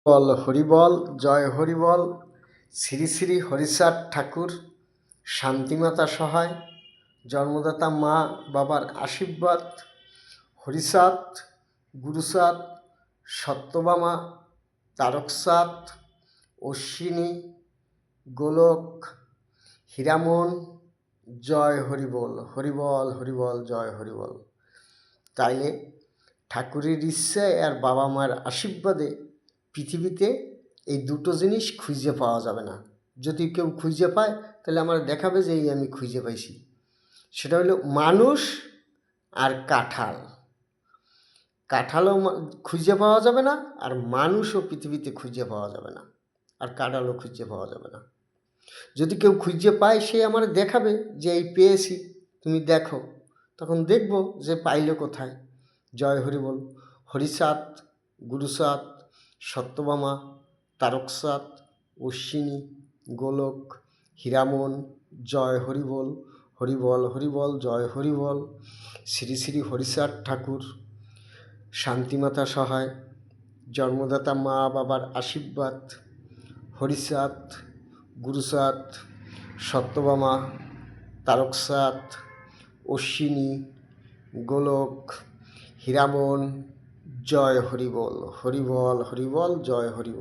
বল হরিবল, জয় হরিবল। শ্রী শ্রী হরিচাঁদ ঠাকুর, শান্তিমাতা সহায়, জন্মদাতা মা বাবার আশীর্বাদ, হরিচাঁদ, গুরুচাঁদ, সত্যভামা, তারকচাঁদ, অশ্বিনী, গোলক, হীরামন, জয় হরিবল, হরিবল হরিবল, জয় হরিবল। তাইলে ঠাকুরের ইচ্ছায় আর বাবা মার আশীর্বাদে পৃথিবীতে এই দুটো জিনিস খুঁজে পাওয়া যাবে না। যদি কেউ খুঁজে পায় তাহলে আমার দেখাবে যে এই আমি খুঁজে পাইছি। সেটা হলো মানুষ আর কাঁঠাল। কাঁঠালও খুঁজে পাওয়া যাবে না, আর মানুষও পৃথিবীতে খুঁজে পাওয়া যাবে না, আর কাঁঠালও খুঁজে পাওয়া যাবে না। যদি কেউ খুঁজে পায় সে আমার দেখাবে যে এই পেয়েছি, তুমি দেখো। তখন দেখব যে পাইলে কোথায়। জয় হরিবল। হরিচাঁদ, গুরুচাঁদ, সত্যভামা, তারকচাঁদ, অশ্বিনী, গোলক, হীরামন, জয় হরিবল, হরিবল হরিবল, জয় হরিবল। শ্রী শ্রী হরিচাঁদ ঠাকুর, শান্তিমাতা সহায়, জন্মদাতা মা বাবার আশীর্বাদ, হরিচাঁদ, গুরুচাঁদ, সত্যভামা, তারকচাঁদ, অশ্বিনী, গোলক, হীরামন, জয় হরিবল, হরিবল হরিবল, জয় হরিবল।